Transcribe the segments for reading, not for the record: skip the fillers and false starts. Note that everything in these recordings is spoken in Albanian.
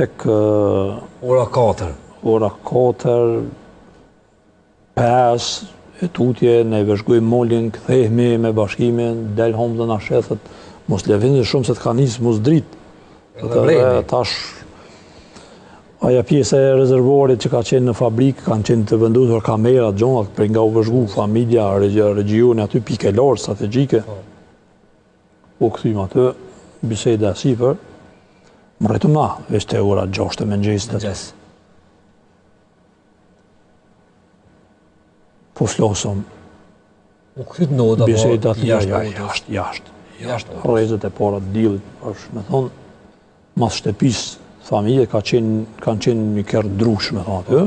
tek Ora 4. ora 4, 5, e tutje, ne vëzhgojmë molin, kthehemi me bashkimin, del Homza na shethet, mos lëvizë shumë se të ka nisë mos dritë. Tash, aja pjesë e rezervorit që ka qenë në fabrikë, kanë qenë të vendosur kamerat, gjonat, për nga u vëzhgu familja, regjioni aty, pike lartë, strategjike. U këthym aty, biseda sipër, më rritëm na, veç të ora 6 të mëngjesit. Po flosëm. U këthyt noda, bisedat jashtë. Rrezet e para të dillit, është me thonë, mas shtëpisë familje kanë qenë një kërë drush, me thonë aty.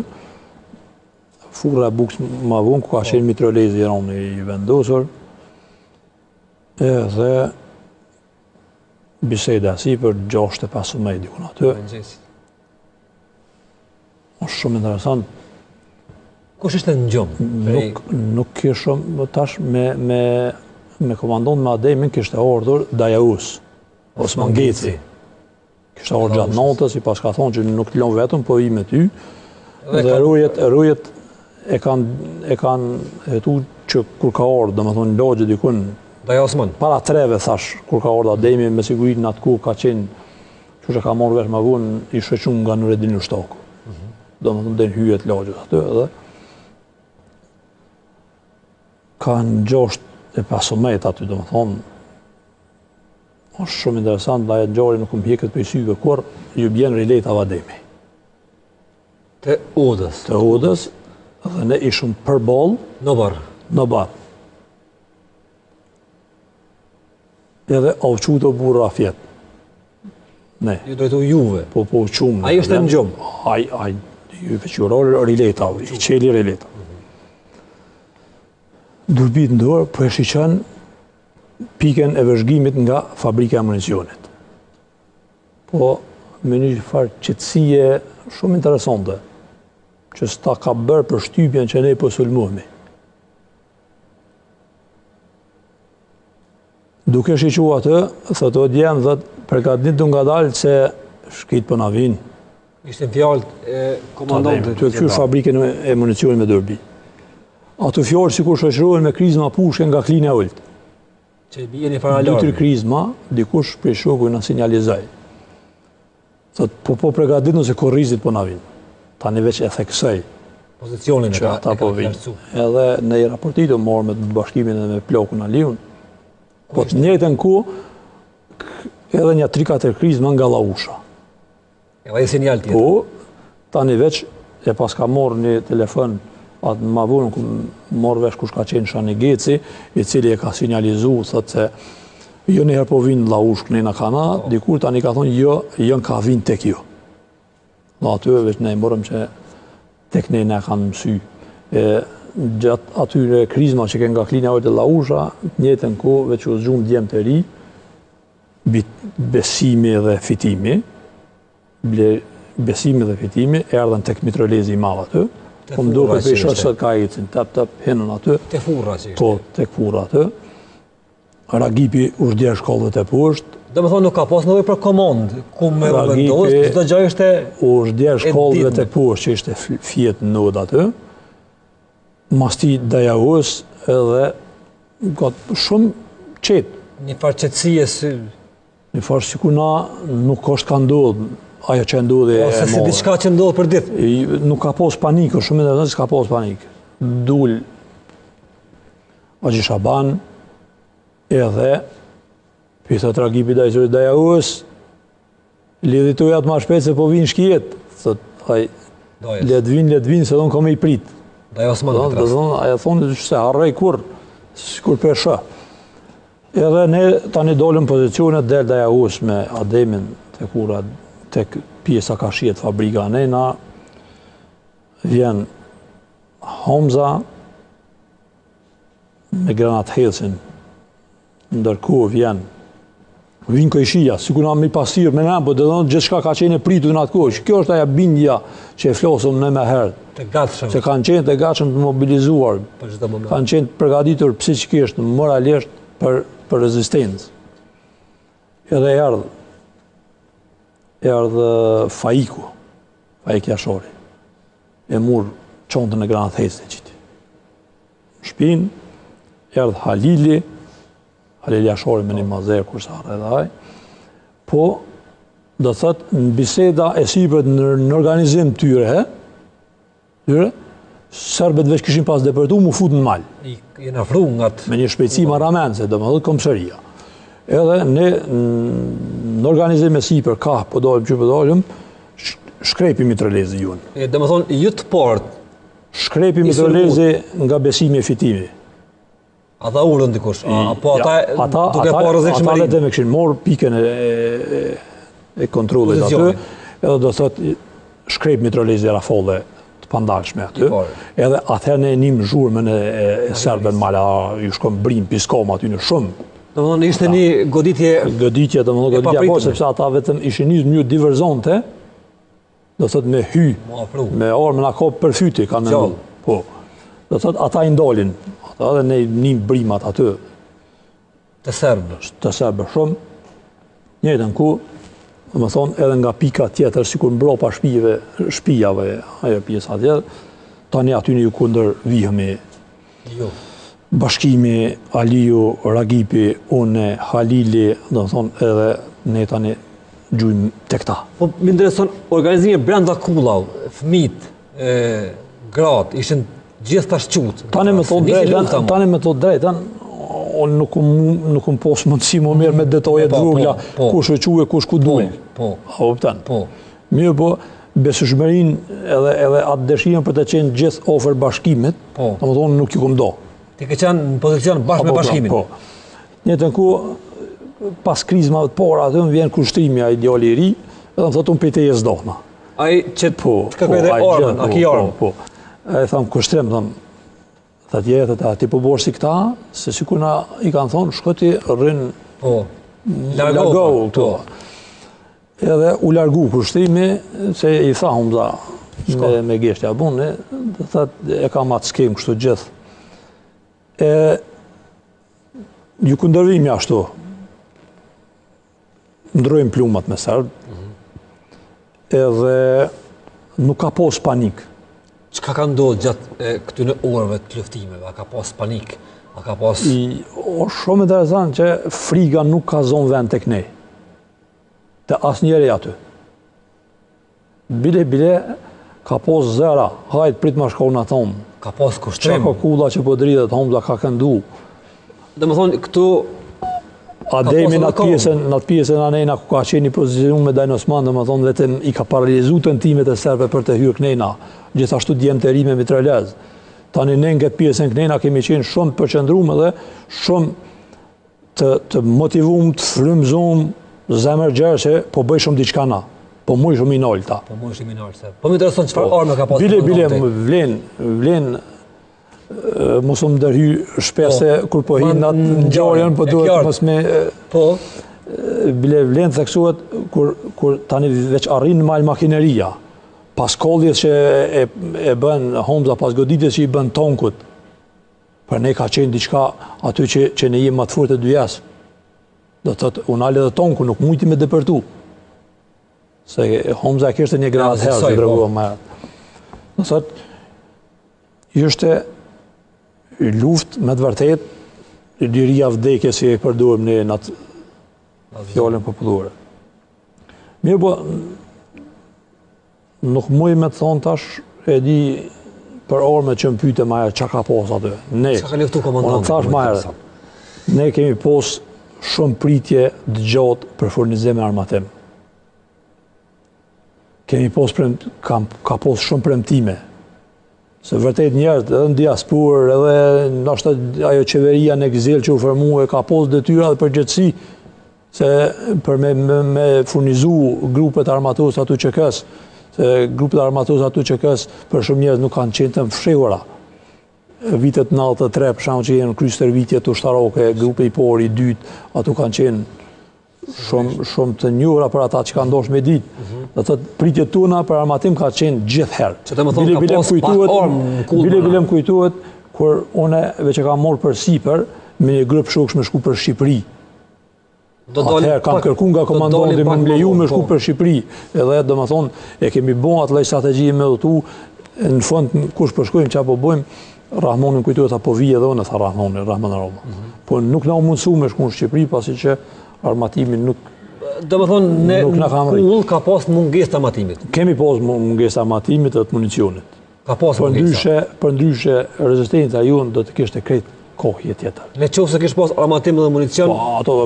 Furra e bukës ma vonë, ku ka qenë mitrolezi i ronë i vendosur. Edhe biseda si për 6:15 dikun aty. Është shumë interesant. Kush ishte në gjumë? Nuk kishëm, tash me komandon me Ademin kishte ardhur Dajaus, Osman Geci. Kishte ardhur gjatë natës, i pas ka thonë që nuk të lënë vetëm, po i me ty. Dhe rujet e kanë hetu që kur ka ardhur, dhe me thonë lagje dikun, Daja Osman? Para 3-ve thash, kur ka ardhur Ademi, me siguri në atë ku ka qenë, që ka marrë vesh ma vonë, i shëqun nga Nureddin Ushtaku. Do me thonë dhe në hyjet lagjet aty edhe. Kanë 6:15 aty, do me thonë, është shumë interesant, da e gjari nuk më hjeket për i syve, kur ju bjenë rilet Avademi. Të Odës? Të Odës, dhe ne ishëm përball në bar. Edhe avqu të burra fjet. Ne. Ju drejtu juve? Po qumë. Aji është në gjumë? Aji, juve që urorë rileta, i qeli rileta. Durbit në dorë, po e shiqen piken e vëzhgimit nga fabrika e municionit. Po, me një farë qëtësie shumë interesante, që s'ta ka bërë për shtypjen që ne po sulmuhemi. Duke shiqu atë, thëtë o djemë dhe përgatit të nga dalë që shkit për na vinë. Ishte në fjallë e komandantë? Të kërë fabrikën e municionit me Durbi. Ato fjallë si kur shëshrojnë me krizma pushke nga klin e ullët. Që bje një fara alarmi? 2-3 krizma, dikush për shoku në sinjalizaj. Thëtë po përgatit nëse korrizit për na vinë. Ta një veç e theksej. Pozicionin që ata po vinë. Edhe në i raportit o morë me bashkimin dhe me plokun Aliun. Po të njëjtën ku, edhe një 3-4 krizma nga Lausha. E vaj sinjal tjetër? Po, ta një veç e pas ka morë një telefon, atë ma vunën ku morë vesh kush ka qenë Shani Geci, i cili e ka sinjalizu, thëtë se jo njëherë po vinë Laush këne në kana, dikur ta një ka thonë jo, jënë ka vinë tek jo. Dhe aty veç ne i morëm që tek ne ne kanë mësy. Gjatë atyre krizma që kënë nga klina ojtë e Lausha, njëtën ku veç u zgjumë djemë të ri, besimi dhe fitimi, erdhen tek mitrolezi i madh aty, po më duke për shërë së ka ecin, tap, hinën aty. Te furra që ishte? Po, tek furra aty. Ragipi u shdje shkollët e poshtë. Do me thonë nuk ka pas nëvej për komandë, ku me vendosë, çdo gjë ishte u shdje shkollëve të poshtë që ishte fjetë në nodë aty. Masti Dajaus edhe shumë qetë. Një farë qëtësie si... Një farë si ku na nuk është ka ndodhë, ajo që ndodhë e morë. Ose si diçka që ndodhë për ditë? Nuk ka pos panikë, shumë e dhe s'ka pos panikë. Dull Aji Shaban edhe pisa tragipi Dajaus, lidhitoja të ma shpetë se po vinë shkijet. Letë vinë, se donë ka me i pritë. Daja Osman në tras. Aja thonë që se harrej kur për shë. Edhe ne tani dollëm pozicionet del Dajaus me Ademin të kura të pjesa ka shijet fabrika nena, vjen Homza me granat helsin, ndërkohë vinë këjshia, si kuna mi pasirë me nëmë, po dhe dhënë gjithë shka ka qenë e pritu në atë kohë, që kjo është aja bindja që e flosëm në me herë, që kanë qenë të gatshëm të mobilizuar, kanë qenë të përgatitur psikisht, moralisht për rezistencë. Edhe erdhe Faik Jashori, e mur qontën e Granat Hesë qiti. Në shpinë, erdhë Halili Jashori me një mazer kurse arë edhe aj, po do thëtë në biseda e sipërt në organizim tyre, serbet veç kishin pas depërtu, mu fut në mal. Jenë afru nga të... Me një shpejtësi maramense, do më dhëtë komsëria. Edhe ne në organizim e sipër, ka po dojmë që po dojmë, shkrepi Mitralezi junë. Dhe më thonë, ju të port... Shkrepi Mitralezi nga besimi e fitimi. Ata urën dikush, apo ata duke po rëzikshmërinë? Ata dhe me këshin morë piken e kontrollit aty, edhe do thot shkrep Mitralezi Rafolle të pandalshme aty, edhe atëherë ne njim zhurmën e serbën mala, ju shkom brim, piskom aty në shumë. Do më thonë, ishte një goditje... Goditje, do më thonë goditje, po, sepse ata vetëm ishin një mjë diverzonte, do thot me hy, me armën a kopë për fyti, kanë në ndu. Po, do thot ata i ndolin, ata dhe ne njim brimat aty. Të serbë? Të serbë shumë. Njëtën ku, dhe më thonë, edhe nga pika tjetër, si kur mbro pa shpijave, ajo pjesa tjetër, tani aty një kundër vihëmi. Bashkimi, Aliju, Ragipi, une, Halili, dhe më thonë, edhe ne tani gjujmë të këta. Po, më intereson, organizime brenda kullau, fëmit, gratë, ishin gjithë të shqutë. Tani me thot drejten, nuk më posë mundësi më mirë me detojet vogla, kush e quë e kush ku duj. A opten. Mirë po, besueshmërin edhe atë dëshirën për të qenë gjithë ofër bashkimit, dhe më thonë nuk ju këm do. Ti ke qenë në pozicion bashkë me bashkimin? Po. Njëtën ku, pas krizmave të para, aty më vjen kushtrimi a ideali i ri, edhe më thotë unë pejte jes dohna. Ai që të kërkoj dhe armën, a ki armën? Po. E thamë kushtrim, thamë, të tjetët, ti po borë si këta, se si kuna i kanë thonë, shkoti rrinë, largohu këto. Edhe u largu kushtrimi, se i tha Humza me geshtja bune, dhe thëtë e kam atë skem kështu gjithë. Ju këndërvimi ashtu, ndrojmë plumat me serbë, edhe nuk ka pos panik. Çka ka ndodhur gjatë këtyre orëve të luftimeve? A ka pas panik? A ka pas... Shumë interesant që friga nuk ka zonë vend tek ne. Të asnjëri aty. Bile ka pas zëra, hajt prit ma shkon atom. Ka pas kushtrim. Qa ka kulla që po dridhet, Humza ka këndu. Dhe më thonë, këtu... Ademi në atë pjesën anejna ku ka qenë i pozicion me Dajn Osman, dhe më thonë vetëm i ka paralizu të nëtimet e serbe për të hyrë knejna, gjithashtu djemë të rime Mitralez. Tani ne në këtë pjesën knejna kemi qenë shumë përqendrume dhe shumë të motivum, të frymzum, zemër gjerë që po bëj shumë diçka na, po muj shumë i nolta. Po muj shumë i nolta. Po më intereson çfarë armë ka pas. Bile vlen mos më ndërhy shpese kur po hinë atë në gjarën, po duhet mos me... Bile vlenë theksuat kur tani veç arrin në malë makineria, pas kolljes që e bën Humza, pas goditjes që i bën tonkut, për ne ka qenë diçka aty që ne jemë atë furët e dyjas. Do të thotë, unë ale dhe tonku, nuk mujti me depërtu. Se Humza e kështë një gradë herë, që dregua më herë. Do thotë, ishte luft me të vërtet, liria vdekje si e përdojmë ne në atë fjallën popullore. Mirë po, nuk muj me të thonë tash, e di për orme që më pyte maja që ka pos atë. Ne, unë tash maja, ne kemi pos shumë pritje dëgjot për furnizim e armatim. Kemi pos, ka pos shumë premtime. Se vërtet njerët edhe në diaspor, edhe nështë ajo qeveria në egzil që u formu e ka pos detyra dhe përgjithësi se për me furnizu grupet armatos atu që kësë, se grupet armatos atu që kësë për shumë njerët nuk kanë qenë të mfshehura. Vitet 93, për shumë që jenë krysër vitjet të ushtaroke, grupe i por, i dytë, atu kanë qenë shumë të njohura për ata që ka ndosh me ditë. Dhe të pritjet tuna për armatim ka qenë gjithherë. Që të më thonë ka pos pak ormë në kullë. Bilem kujtuhet, kur une veç e ka morë për Sipër, me një grupë shoksh me shku për Shqipëri. Atëherë kam kërku nga komandanti më leju me shku për Shqipëri. Edhe do më thonë, e kemi bon atë lloj strategji me udhëtu, në fund kush po shkojmë çapo bëjmë, Rahmonin kujtohet apo vije edhe unë tha Rahman Roma. Po nuk na u mundsu me shku në Shqipëri pasi që armatimi nuk do të thonë në kull ka pas mungesë të armatimit. Kemi pas mungesë armatimit dhe të municionit. Ka pas mungesë. Për ndryshe rezistenca jonë do të kishte krejt kohje tjetër. Në qoftë se kish pas armatim dhe municion,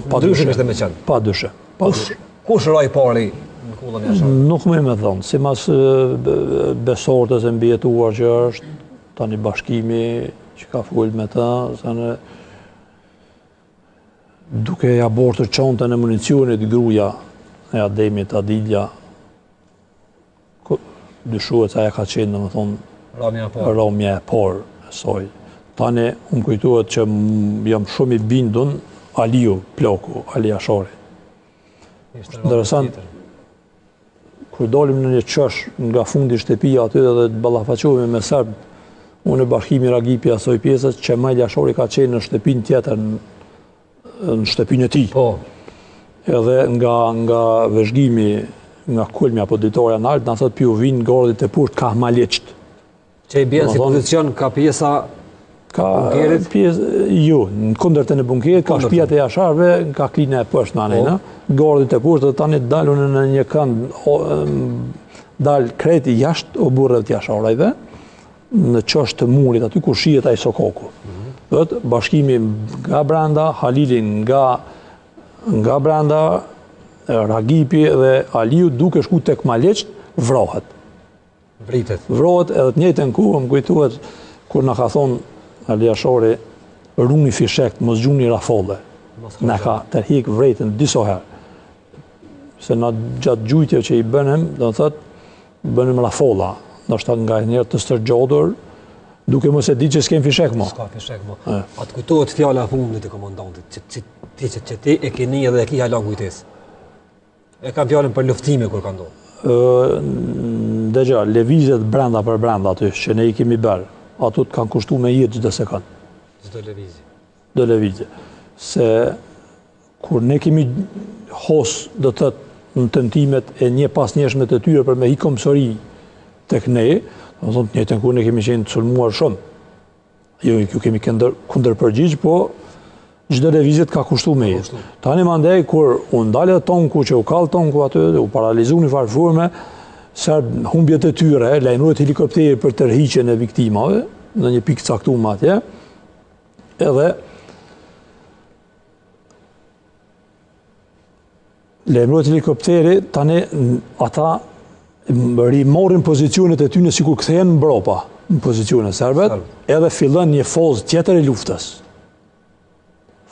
ndryshe kishte me qenë. Pa dyshim. Kush roi pari në kullën e Jasharit? Nuk më me thonë, simas besortës e mbijetuar që është, tani bashkimi që ka full me ta, duke ja bortër çantën e municionit gruaja e Ademit Adilja, dyshohet se ajo ka qenë, domethënë, ramja e parë e saj. Tani, kujtohet që jam shumë i bindun Aliu Plaku, Ali Jashari. Interesant, kur dalim në një qësh nga fundi shtëpia aty dhe të ballafaqohemi me Serb, unë e bashkimi Ragipi asoj pjesës, që Maj Jashari ka qenë në shtëpin tjetër, në shtëpin e tij. Po. Edhe nga vëzhgimi, nga kulmi apo ditorja në altë, na thot piu vinë gardit e pusht ka Maleqt. Që i bjen si pozicion ka pjesa bunkerit? Jo, në kundërtën e bunkerit, ka shtëpiat e Jasharëve, ka klina e poshtë në anejna, gardit e pusht, dhe tani dalun në një kënd, dal kreti jashtë o burrëve të Jasharëve, në qështë të murit, aty ku shihet ai Sokoku. Dhe bashkimi nga brenda, Halilin nga brenda, Ragipi dhe Aliu duke shku tek Maleqt, vrohet. Vrohet edhe të njëjtën kohë, më kujtohet kur na ka thonë Ali Jashari, runi fishekt, mos gjuni rafolle. Na ka tërhik vrejtën disa herë. Se na gjatë gjujtje që i bënem, do të thotë, bënim rafolla. Ndoshta nga njerë të stërgjodur, duke mos e di që s'kem fishek mo. S'ka fishek mo. Atë kujtohet fjala e fundit të komandantit, që ti e keni edhe e ki halon kujtesë. E kam fjallën për luftime kur ka ndonë. Dëgja, levizet brenda për brenda aty, që ne i kemi bërë, ato të kanë kushtu me jetë çdo sekond. Çdo lëvizje. Çdo lëvizje. Se kur ne kemi hos, do të thotë, në tentimet e një pas njëshme të tyre për me hi komsori tek ne, do të thotë, njëjtën kur ne kemi qenë të sulmuar shumë. Jo, ju kemi kundër përgjigj, po çdo lëvizje ka kushtu me jetë. Tani mandej kur u ndalë tonku që u kall tonku aty, u paralizu në farforme, Serb humbjet e tyre, lajmërohet helikopteri për tërhiqjen e viktimave në një pikë caktuar atje. Edhe lajmërohet helikopteri, tani ata rimorrin pozicionet e tyre sikur kthehen mbrapa në pozicionet serbet, edhe fillon një fozë tjetër e luftës.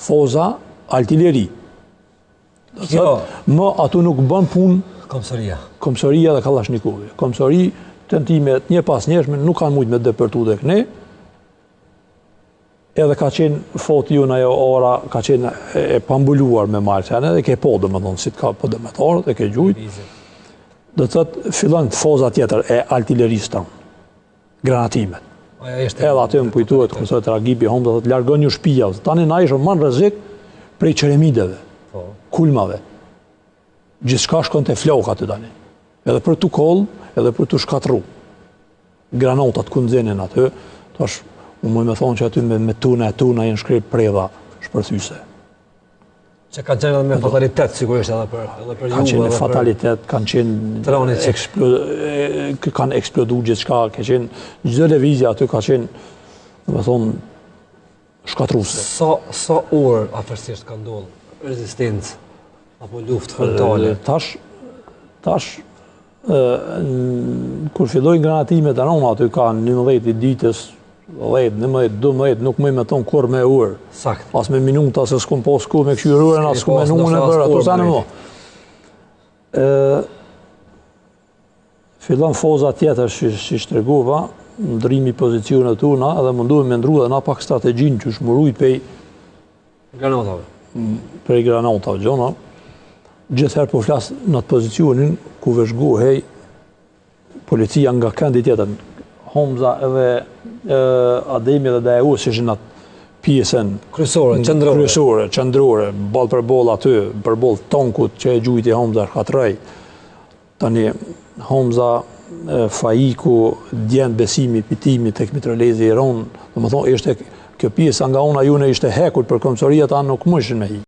Foza artilleri. Më ato nuk bën punë Komsoria dhe Kallashnikovi. Komsori, tentimet një pas njëshme nuk kanë mujtë me depërtu dhe këne, edhe ka qenë foti ju në ajo ora, ka qenë e pambulluar me marqene, dhe ke po dhe më thonë, si të ka po dhe me tarë, dhe ke gjujtë. Dhe të thëtë, fillon të foza tjetër e artillerisë tonë, granatimet. Edhe aty më kujtuhet, kërë thëtë Ragipi Hom, dhe thëtë, largon një shpija, tani na ishëm manë rrezik prej qeremideve, kulmave. Gjithçka shkon të flok aty tani. Edhe për të koll, edhe për të shkatru. Granatat ku nxenin aty, tash unë më thonë që aty me tuna jenë shkrip predha shpërthyse. Që kanë qenë edhe me fatalitet, sigurisht edhe për ju. Kanë qenë me fatalitet, kanë eksplodu gjithçka, ka qenë çdo lëvizje aty ka qenë, do të thonë, shkatruse. Sa orë afërsisht ka ndodhur rezistencë apo luftë frontale? Tash, kur fillojnë granatimet aty ka 11 i ditës, 10, 11, 12, nuk më me tonë kur me urë. Sakt. As me minuta, se s'kum po s'ku me këshyrurën, as s'ku me nune bërë, ato sa në mo. Fillon foza tjetër që shtërgova, ndrimi pozicionet tuna, edhe munduhem me ndru dhe na pak strategjin që shmurujt pej granatave, gjona. Gjithherë po flasë në atë pozicionin ku vëzhgohej policia nga këndi tjetër. Homza edhe Ademi dhe Daeus ishin atë pjesën kryesore, qendrore, ball për ball aty, për ball tonkut që e gjujti Hamza Shkatraj. Tani Hamza Faiku, djend besimi, pitimi tek Mitrolezi i Ron, domethënë ishte kjo pjesa nga ona june ishte hekur për komsoria ta nuk mëshin me hi.